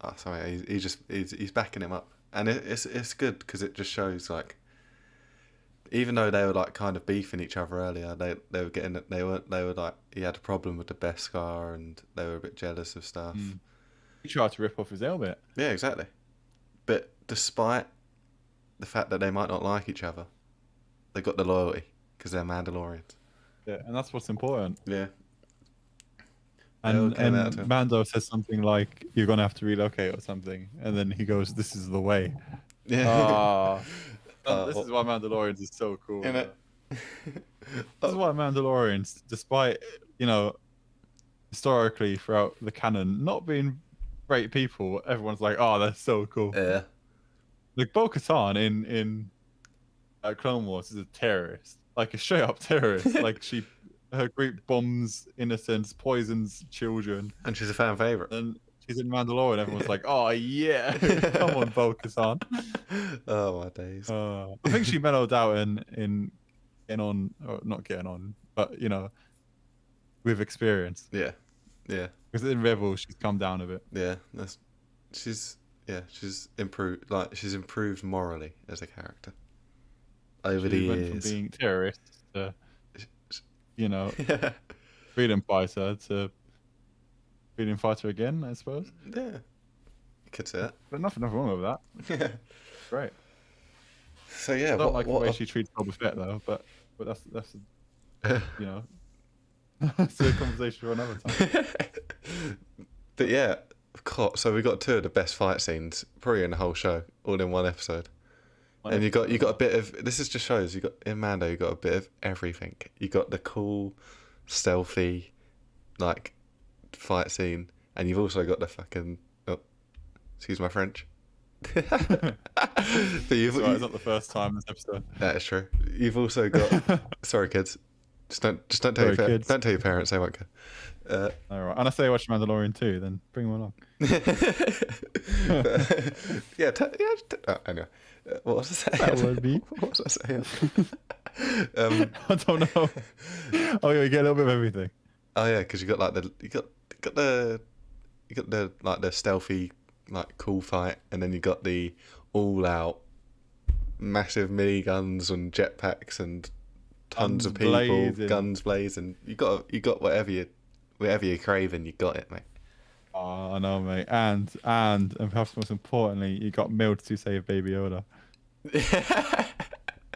oh, sorry, he's backing him up. And it's good because it just shows, like, even though they were, like, kind of beefing each other earlier, they were like, he had a problem with the Beskar and they were a bit jealous of stuff. He tried to rip off his helmet. Yeah, exactly. But despite the fact that they might not like each other, they got the loyalty because they're Mandalorians. Yeah, and that's what's important. Yeah. And, came out to and him. Mando says something like, "You're gonna have to relocate" or something, and then he goes, "This is the way." Yeah. This is why Mandalorians is so cool. Innit? This is why Mandalorians, despite historically throughout the canon not being great people, everyone's like, "Oh, they're so cool." Yeah. Like Bo-Katan in Clone Wars is a terrorist, like a straight up terrorist. Like her group bombs innocents, poisons children, And she's a fan favourite. and she's in Mandalorian. Everyone's like, "Oh yeah, come on, Bo-Katan." Oh, my days. I think she mellowed out in getting on, or not getting on, but with experience. Yeah. Yeah. Because in Rebels, she's come down a bit. Yeah. Yeah, she's improved. Like she's improved morally as a character over the She went from years. being terrorist to, you know, Yeah, freedom fighter to freedom fighter again, I suppose. yeah, you could say that. But nothing wrong with that. Yeah. Great. So yeah, I don't like the way what? she treats Boba Fett though, but that's you know, it's a conversation for another time. But yeah, so we got two of the best fight scenes probably in the whole show, all in one episode. And you got a bit of this. Is just shows you got in Mando. You got a bit of everything. You got the cool, stealthy, like fight scene, and you've also got the fucking. Oh, excuse my French. But It's not the first time this episode. That is true. You've also got. Sorry, kids. Just don't tell Sorry, your kids. don't tell your parents. They won't care. All right. And I say watch Mandalorian too, then bring them along. Yeah. Anyway, what was I saying? That would be. What was I saying? I don't know. Oh yeah, you get a little bit of everything. Oh yeah, because you got like the like the stealthy like cool fight, and then you got the all out massive miniguns and jetpacks and tons of people, blazing. guns blazing. You got whatever you're craving, you got it, mate. Oh, I know, mate. And perhaps most importantly, you got Mild to save Baby Yoda.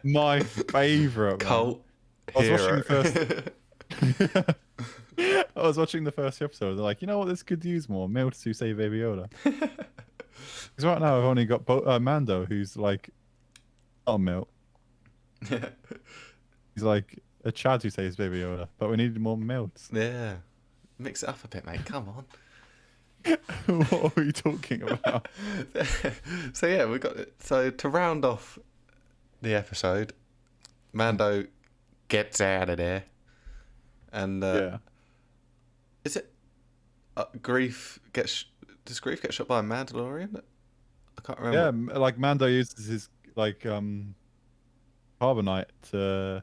My favourite. Cult I was hero. watching the first. I was watching the first episode. They're like, you know what? This could use more Mild to save Baby Yoda. Because right now I've only got Mando, who's like, not a Milt. He's like a Chad who saves Baby Yoda, but we needed more Milts. Yeah, mix it up a bit, mate. Come on. What are you talking about? So yeah, we got so to round off the episode, Mando gets out of there, and Yeah. is it Grief gets? Does Grief get shot by a Mandalorian? I can't remember. Yeah, like Mando uses his like carbonite to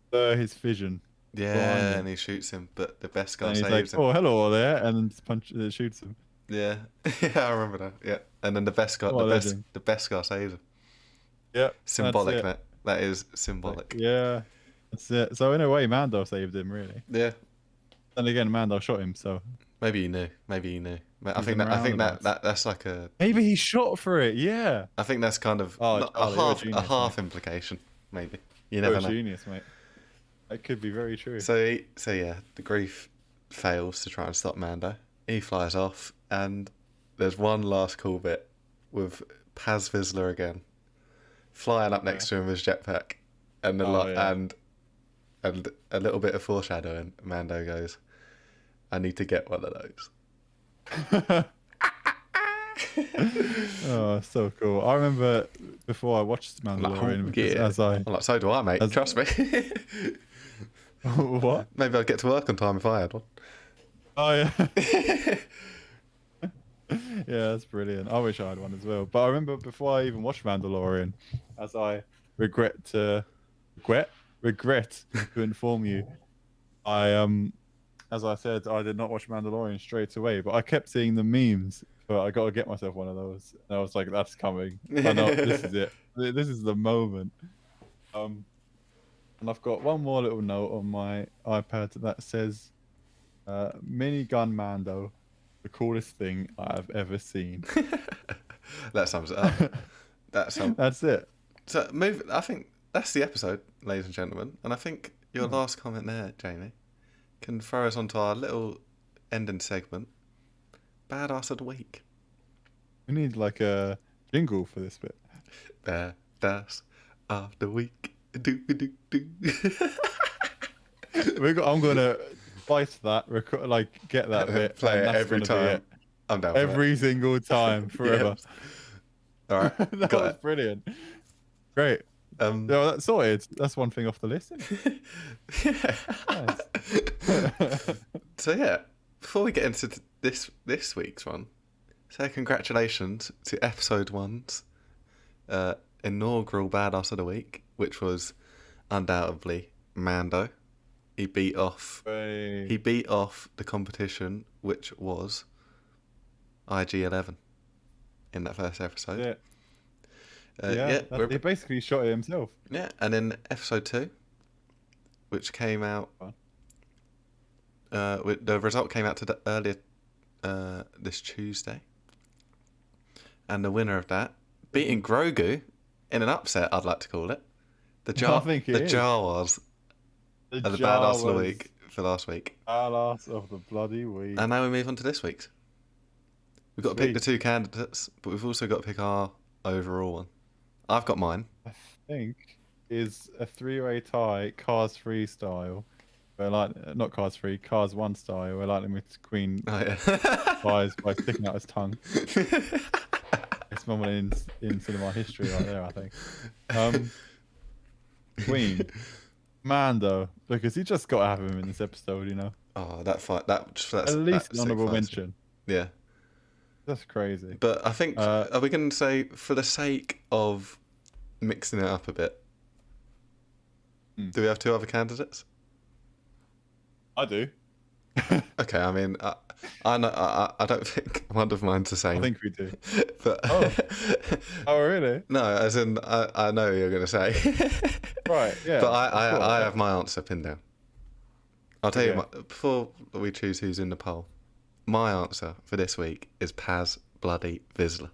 blur his vision. Yeah, Blind him. and he shoots him, but the best guy And he's saves like, him. "Oh, hello there," and then shoots him. Yeah, yeah, I remember that. Yeah, and then the best guy, What a legend. the best guy saves him. Yeah, Symbolic, that's it. that is symbolic. Yeah, that's it. So in a way, Mando saved him, really. Yeah, Then again, Mando shot him, so maybe he knew. I He's think in that's like a. maybe he shot for it. Yeah. I think that's kind of Oh, not- Charlie, you're a a genius, half implication. Maybe you You're never a know. genius, mate. That could be very true. So yeah, the Grief fails to try and stop Mando. He flies off, and there's one last cool bit with Paz Vizsla again, flying up next to him with his jetpack, and and a little bit of foreshadowing. Mando goes, "I need to get one of those." Oh, so cool. I remember before I watched Mandalorian, because I'm like, so do I, mate. Trust me. What? Maybe I'd get to work on time if I had one. Oh yeah. Yeah, that's brilliant. I wish I had one as well. But I remember before I even watched Mandalorian, as I regret to inform you, as I said, I did not watch Mandalorian straight away, but I kept seeing the memes. But I got to get myself one of those. And I was like, that's coming. I know this is it. This is the moment. And I've got one more little note on my iPad that says, "Minigun Mando, the coolest thing I've ever seen." That sums it up. That's it. So I think that's the episode, ladies and gentlemen. And I think your last comment there, Jamie, can throw us onto our little ending segment, Badass of the Week. We need like a jingle for this bit. Badass of the Week. Do do do. I'm gonna fight that, get that bit, Play and it that's every gonna be time. it. I'm down for Every single time, forever. Yes. All right, That got was it. brilliant. Great. No, that's sorted. That's one thing off the list. Isn't it? Nice. So yeah, before we get into this week's one, say congratulations to episode 1's inaugural Badass of the Week, which was undoubtedly Mando. He beat off the competition, which was IG-11. in that first episode. Yeah. Yeah, He basically shot it himself. yeah, and then episode 2, which came out. The result came out earlier this Tuesday, and the winner of that beating Grogu in an upset, I'd like to call it. The Jawas are the badass of the week for last week. Badass of the bloody week. And now we move on to this week's. We've got to pick the 2 candidates, but we've also got to pick our overall one. I've got mine. I think is a 3-way tie, Cars 3 style. Where not Cars 3, Cars 1 style. Where Lightning McQueen flies by sticking out his tongue. It's moment in cinema history right there, I think. Queen, Mando, because you just got to have him in this episode, you know. Oh, that fight! That's at least an honourable mention. Yeah, that's crazy. But I think are we going to say, for the sake of mixing it up a bit, do we have 2 other candidates? I do. Okay, I mean, I don't think one of mine's the same. I think we do. But oh, really? No, as in I know you're going to say. Right. Yeah. But I have my answer pinned down. I'll tell you before we choose who's in the poll. My answer for this week is Paz bloody Vizsla.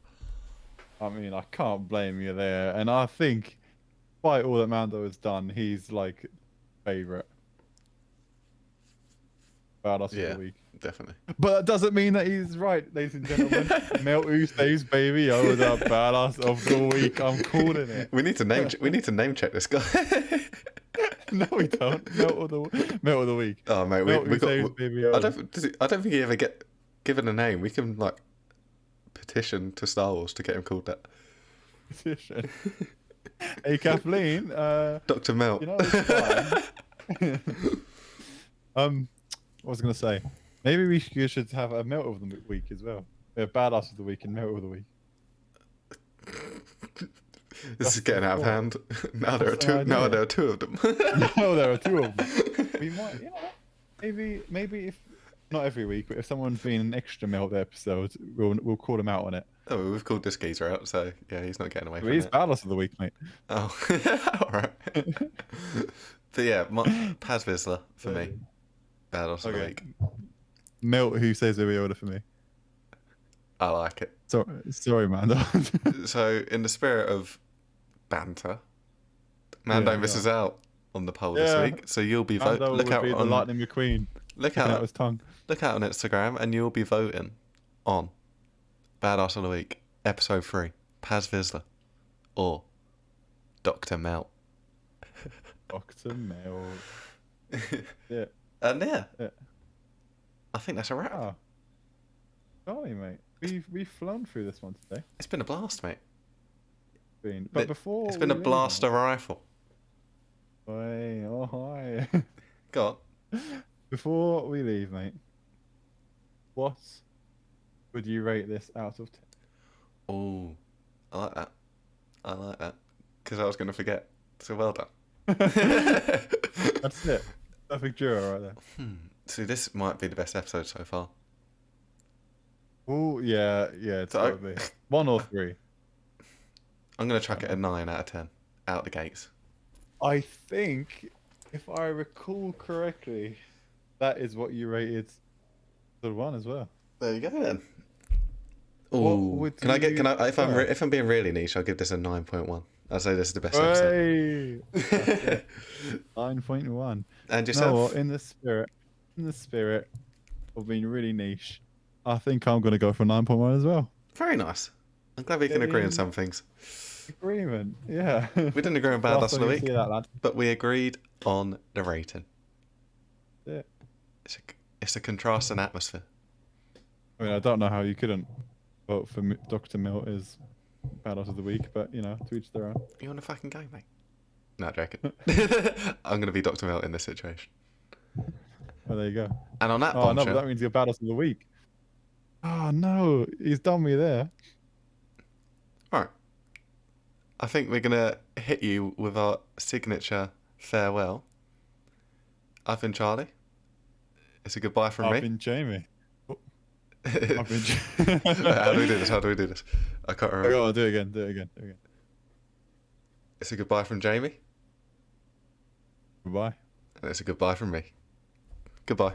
I mean, I can't blame you there, and I think, despite all that Mando has done, he's like favourite. Badass of the week. Definitely. But that doesn't mean that he's right, ladies and gentlemen. Melt Who Saves Baby Yoda, the badass of the week. I'm calling it. We need to name check this guy. No, we don't. Melt of the week. Oh mate, we got. Baby Yoda. I don't think he ever get given a name. We can like petition to Star Wars to get him called that. Petition. Hey Kathleen. Dr. Melt. You know, it's fine. What was I going to say? Maybe we should have a Melt of the week as well. We have Badass of the week and Melt of the week. This is getting out of hand. Now there are 2. Now there are 2 of them. No, there are 2 of them. We might, you know, maybe if not every week, but if someone's been an extra Melt episode, we'll call him out on it. Oh, we've called this geezer out, so yeah, he's not getting away from it. He's Badass of the week, mate. Oh, all right. But yeah, Paz Vizsla for me. Badass of the week. Melt Who Saves Baby Yoda for me. I like it. Sorry, Mando. So, in the spirit of banter, Mando misses out on the poll this week. So you'll be voting. Look out on Lightning McQueen. Look out his tongue. Look out on Instagram, and you'll be voting on Badass of the Week, episode 3, Paz Vizsla, or Dr. Melt. Dr. Melt. Yeah. And yeah. I think that's a wrap. Oh. Sorry, mate. We've flown through this one today. It's been a blast, mate. But before it's been a blaster rifle. Oh hi. Go on. Before we leave, mate, what would you rate this out of 10? Oh, I like that. Because I was going to forget. So well done. That's it. Perfect duo right there. See, this might be the best episode so far. Oh, yeah, it's probably 1 or 3. I'm going to chuck it a 9 out of 10. Out the gates. I think, if I recall correctly, that is what you rated the 1 as well. There you go then. Oh, if I'm being really niche, I'll give this a 9.1. I'll say this is the best episode. 9.1. And yourself? No, in the spirit of being really niche, I think I'm going to go for 9.1 as well. Very nice. I'm glad we can agree on some things. Agreement, yeah. We didn't agree on Badass of the Week, but we agreed on the rating. Yeah. It's a contrast and atmosphere. I mean, I don't know how you couldn't vote for Dr. Milt as Badass of the Week, but, you know, to each their own. You want a fucking go, mate? No, joking. I'm going to be Dr. Milt in this situation. Well, there you go. And on that bombshell... no, but that means you're Badass of the Week. Oh, no. He's done me there. All right. I think we're going to hit you with our signature farewell. I've been Charlie. It's a goodbye from me. I've been Jamie. I've been. How do we do this? How do we do this? I can't remember. Go on, do it again. Do it again. Do it again. It's a goodbye from Jamie, Goodbye. and it's a goodbye from me. Goodbye.